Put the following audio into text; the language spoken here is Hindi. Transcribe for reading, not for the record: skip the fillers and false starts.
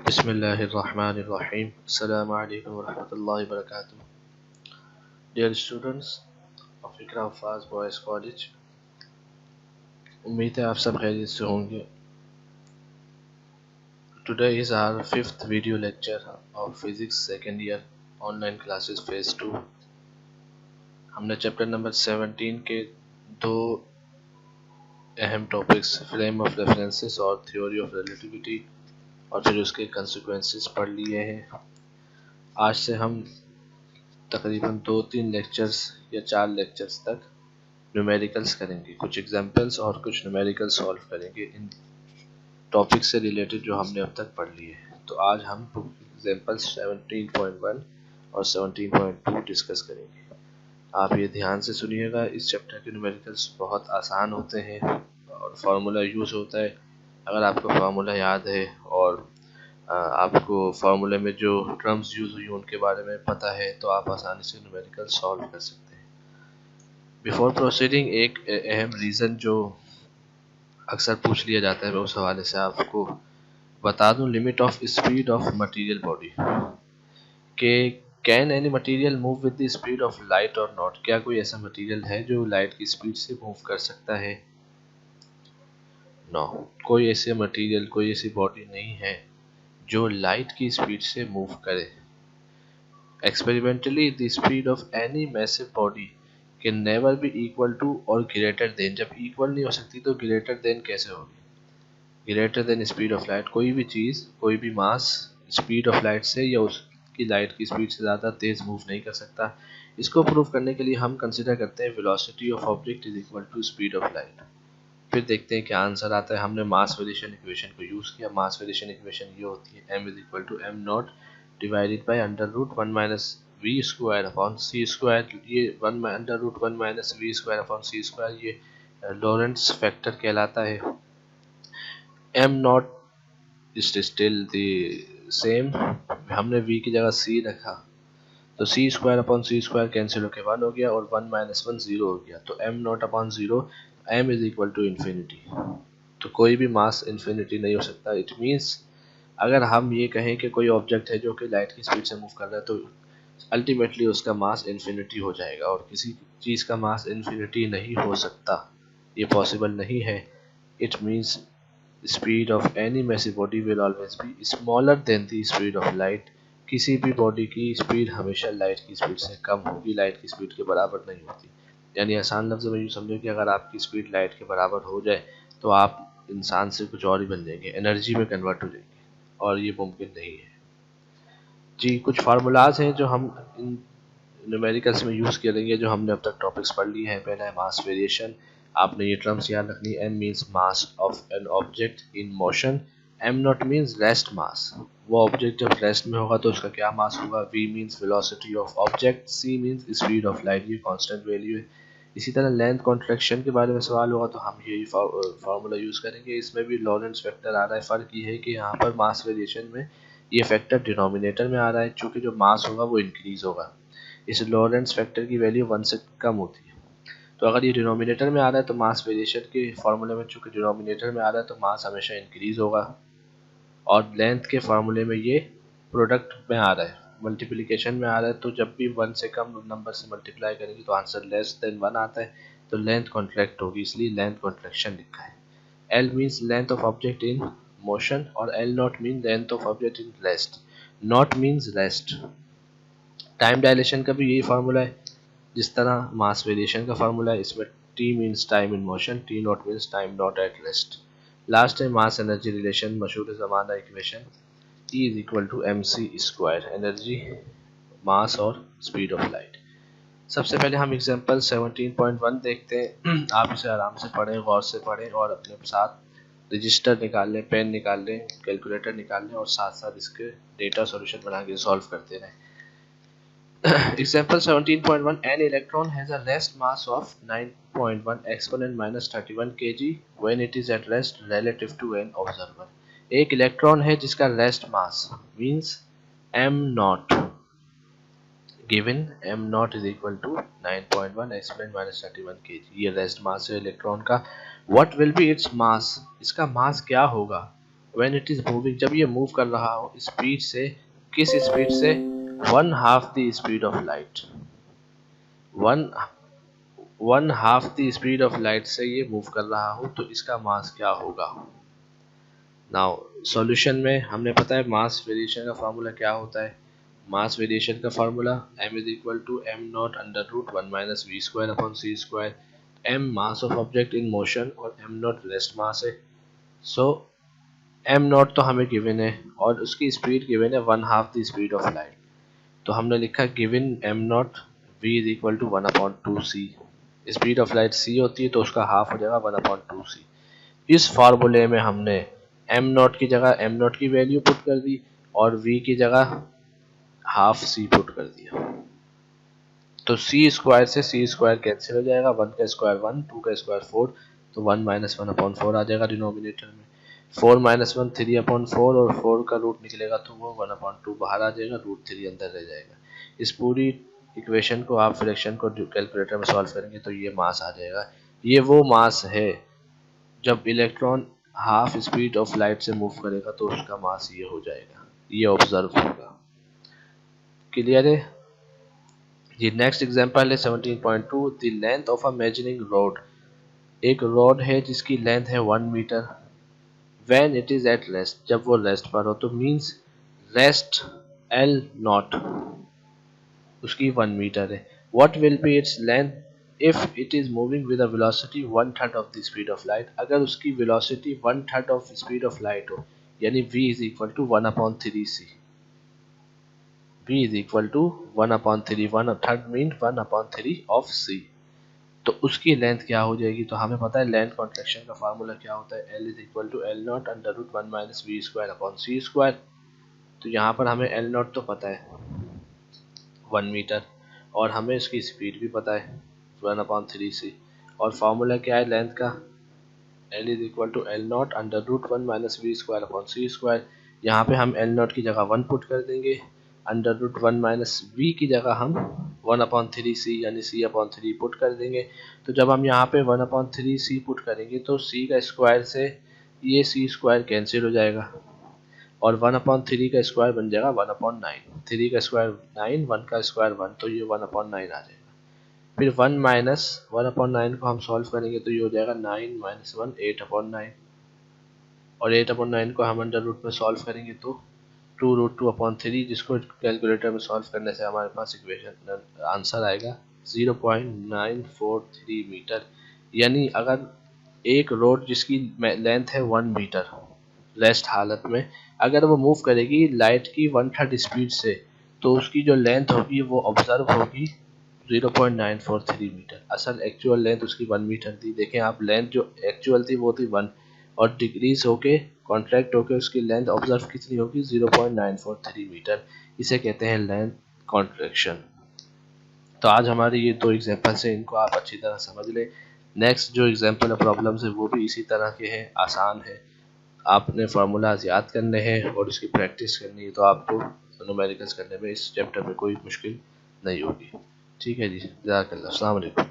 बिस्मिल्लाहिर्रहमानिर्रहीम। अस्सलामु अलैकुम वरहमतुल्लाहि वबरकातुहू। Dear students of Iqra Huffaz boys college, उम्मीद है आप सब खैरियत से होंगे। Today is our fifth video lecture of physics second year online classes phase 2। हमने चैप्टर नंबर 17 के दो अहम टॉपिक्स फ्रेम ऑफ रेफरेंसेस और थ्योरी ऑफ रिलेटिविटी और फिर उसके कंसिक्वेंसेस पढ़ लिए हैं। आज से हम तकरीबन 2-3 लेक्चर्स या 4 लेक्चर्स तक न्यूमेरिकल्स करेंगे, कुछ एग्जांपल्स और कुछ न्यूमेरिकल सॉल्व करेंगे इन टॉपिक से रिलेटेड जो हमने अब तक पढ़ लिए हैं। तो आज हम एग्जांपल्स 17.1 और 17.2 डिस्कस करेंगे। आप ये ध्यान से सुनिएगा, इस चैप्टर के न्यूमेरिकल्स बहुत आसान होते हैं और फार्मूला यूज़ होता है। अगर आपको फार्मूला याद है और आपको फार्मूले में जो टर्म्स यूज़ हुई उनके बारे में पता है तो आप आसानी से न्यूमेरिकल सॉल्व कर सकते हैं। बिफोर प्रोसीडिंग, एक अहम रीज़न जो अक्सर पूछ लिया जाता है मैं उस हवाले से आपको बता दूं, limit of speed of material body के can any material move with the speed of light और नॉट। क्या कोई ऐसा मटेरियल है जो लाइट की स्पीड से मूव कर सकता है? नो, कोई ऐसे मटेरियल, कोई ऐसी बॉडी नहीं है जो लाइट की स्पीड से मूव करे। Experimentally, the speed of any massive body can never be equal to or greater than। जब इक्वल नहीं हो सकती तो greater than कैसे होगी? greater than speed of light। कोई भी चीज़, कोई भी मास स्पीड ऑफ लाइट से या उसकी लाइट की स्पीड से ज़्यादा तेज़ मूव नहीं कर सकता। इसको प्रूव करने के लिए हम कंसिडर करते हैं velocity of object is equal to speed of light. फिर देखते हैं क्या आंसर आता है। हमने मास वेरिएशन इक्वेशन को यूज़ किया। मास वेरिएशन इक्वेशन ये होती है m is equal to M not divided by under root 1 minus we square upon C square. ये under root 1 minus we square upon C square ये लॉरेंट्ज फैक्टर कहलाता है। M not is still the same, हमने वी की जगह सी रखा तो सी स्क्वायर अपॉन सी स्क्वायर कैंसिल होकर 1 हो गया और 1 माइनस 1 0 हो गया। तो m not upon 0, m is equal to infinity. तो कोई भी मास इन्फिनिटी नहीं हो सकता। इट मीन्स अगर हम ये कहें कि कोई ऑब्जेक्ट है जो कि लाइट की स्पीड से मूव कर रहा है तो अल्टीमेटली उसका मास इन्फिनिटी हो जाएगा और किसी चीज़ का मास इन्फिनिटी नहीं हो सकता, ये पॉसिबल नहीं है। It means speed of any massive body will always be smaller than the speed of light. किसी भी बॉडी की स्पीड हमेशा लाइट की स्पीड से कम होगी, लाइट की स्पीड के बराबर नहीं होती। यानी आसान लफ्ज़ में यूँ समझो कि अगर आपकी स्पीड लाइट के बराबर हो जाए तो आप इंसान से कुछ और ही बन जाएंगे, एनर्जी में कन्वर्ट हो जाएंगे, और ये मुमकिन नहीं है। जी, कुछ फार्मूलाज हैं जो हम इन न्यूमेरिकल्स में यूज़ करेंगे जो हमने अब तक टॉपिक्स पढ़ लिए हैं। पहला है मास वेरिएशन। आपने ये टर्म्स याद रखनी। m means mass of an object in motion. m not means rest mass. वो ऑब्जेक्ट जब रेस्ट में होगा तो उसका क्या मास होगा? v means velocity of object. c means speed of light, ये कांस्टेंट वैल्यू है। इसी तरह लेंथ कॉन्ट्रैक्शन के बारे में सवाल होगा तो हम यही फार्मूला यूज़ करेंगे। इसमें भी लॉरेंट्ज फैक्टर आ रहा है। फ़र्क ये है कि यहाँ पर मास वेरिएशन में ये फैक्टर डिनोमिनेटर में आ रहा है, चूँकि जो मास होगा वो इंक्रीज़ होगा। इस लॉरेंट्ज फैक्टर की वैल्यू 1 से कम होती है। तो अगर ये डिनोमिनेटर में आ रहा है तो मास वेरिएशन के फार्मूले में चूँकि डिनोमिनेटर में आ रहा है तो मास हमेशा इंक्रीज़ होगा, और लेंथ के फार्मूले में ये प्रोडक्ट में आ रहा है, मल्टीप्लिकेशन में आ रहा है। तो जब भी 1 से कम नंबर से मल्टीप्लाई करेंगे तो आंसर लेस देन 1 आता है, तो लेंथ कॉन्ट्रैक्ट होगी, इसलिए लेंथ कॉन्ट्रैक्शन लिखा है। L means length of object in motion और L not mean length of object in rest. Not means rest. Time dilation का भी यही फार्मूला है जिस तरह मास वेरिएशन का फार्मूला है। इसमें t means time in motion, t not means time not at rest. Last है मास एनर्जी रिलेशन, मशहूर ज़माना equation E is equal to M C square, energy, mass और स्पीड ऑफ लाइट। सबसे पहले हम एग्जांपल 17.1 देखते हैं। आप इसे आराम से पढ़ें, गौर से पढ़ें और अपने साथ रजिस्टर निकाल लें, पेन निकाल लें, कैलकुलेटर निकाल लें और साथ साथ इसके डेटा सॉल्यूशन बना के सॉल्व करते रहें। Example 17.1, an electron has a rest mass of 9.1 exponent minus 31 kg when it is at rest relative to an observer। एक इलेक्ट्रॉन है जिसका rest mass means m not, given m not is equal to 9.1 exponent minus 31 kg, ये रेस्ट मास है इलेक्ट्रॉन का। What will be its mass, इसका मास क्या होगा? व्हेन इट इज मूविंग, जब ये मूव कर रहा हो स्पीड से, किस स्पीड से, 1/2 the speed of light, one 1/2 the speed of light से ये मूव कर रहा हो तो इसका मास क्या होगा। नाउ सॉल्यूशन में हमने पता है मास वेरिएशन का फार्मूला क्या होता है। मास वेरिएशन का formula m is equal to m not under root 1 minus we square upon C square. m mass of object in motion और m नॉट रेस्ट मास है। सो m नॉट तो हमें गिवन है और उसकी स्पीड गिवन है 1/2 द स्पीड ऑफ लाइट। तो हमने लिखा given m not v is equal to 1/2c। Speed of light c होती है तो उसका हाफ हो जाएगा 1/2c। इस फार्मूले में हमने m नॉट की जगह m नॉट की वैल्यू पुट कर दी और v की जगह हाफ c पुट कर दिया। तो c स्क्वायर से c स्क्वायर कैंसिल हो जाएगा, 1 का स्क्वायर 1, 2 का स्क्वायर 4, तो 1 माइनस 1/4 आ जाएगा डिनोमिनेटर में। 4 माइनस 1 3/4 और 4 का रूट निकलेगा तो वो 1/2 बाहर आ जाएगा, रूट 3 अंदर रह जाएगा। इस पूरी इक्वेशन को आप फ्रैक्शन को कैलकुलेटर में सॉल्व करेंगे तो ये मास आ जाएगा। ये वो मास है जब electron half speed of light से मूव करेगा तो उसका मास ये हो जाएगा, ये ऑब्जर्व होगा। क्लियर है। ये नेक्स्ट एग्जांपल है 17.2 the length of a measuring rod. एक रोड है जिसकी लेंथ है 1 metre. When it is at rest, जब वो रेस्ट पर हो तो मींस रेस्ट L नॉट उसकी 1 मीटर है। What will be its length if it is moving with a velocity 1/3 of the speed of light. अगर उसकी velocity 1/3 of speed of light हो यानी v is equal to 1/3c। v is equal to 1/3, 1/3 mean 1/3 of c। तो उसकी लेंथ क्या हो जाएगी, तो हमें पता है लेंथ कॉन्ट्रैक्शन का फार्मूला क्या होता है, L is equal to L not under root 1 minus we square upon C square. तो यहाँ पर हमें L नॉट तो पता है 1 मीटर और हमें इसकी स्पीड भी पता है 1/3c। और फार्मूला क्या है लेंथ का, L is equal to L not under root 1 minus we square upon C square. यहाँ पे हम L नॉट की जगह 1 पुट कर देंगे, अंडर रूट 1 माइनस वी की जगह हम 1/3c यानी c/3 पुट कर देंगे। तो जब हम यहाँ पे 1/3c पुट करेंगे तो c का स्क्वायर से ये c स्क्वायर कैंसिल हो जाएगा और 1/3 का स्क्वायर बन जाएगा 1/9। 3 का स्क्वायर 9, 1 का स्क्वायर 1, तो ये 1/9 आ जाएगा। फिर 1 माइनस 1/9 को हम सॉल्व करेंगे तो ये हो जाएगा 9 माइनस 1 8/9 और 8/9 को हम अंडर रूट में सॉल्व करेंगे तो 2√2/3, जिसको कैलकुलेटर में सॉल्व करने से हमारे पास इक्वेशन आंसर आएगा 0.943 मीटर। यानी अगर एक रोड जिसकी लेंथ है 1 मीटर रेस्ट हालत में, अगर वो मूव करेगी लाइट की 1/3 स्पीड से तो उसकी जो लेंथ होगी वो ऑब्जर्व होगी 0.943 मीटर। असल एक्चुअल लेंथ उसकी 1 मीटर थी। देखें आप, लेंथ जो एक्चुअल थी वो थी 1 और डिक्रीज होके कॉन्ट्रैक्ट होके उसकी लेंथ ऑब्जर्व कितनी होगी 0.943 मीटर। इसे कहते हैं लेंथ कॉन्ट्रैक्शन। तो आज हमारे ये 2 एग्जांपल्स हैं, इनको आप अच्छी तरह समझ लें। नेक्स्ट जो एग्जांपल प्रॉब्लम्स है वो भी इसी तरह के हैं, आसान है। आपने फार्मूलाज याद करने हैं और इसकी प्रैक्टिस करनी है तो आपको न्यूमेरिकल्स करने में इस चैप्टर में कोई मुश्किल नहीं होगी। ठीक है जी, जज़ाकल्लाह, अस्सलाम वालेकुम।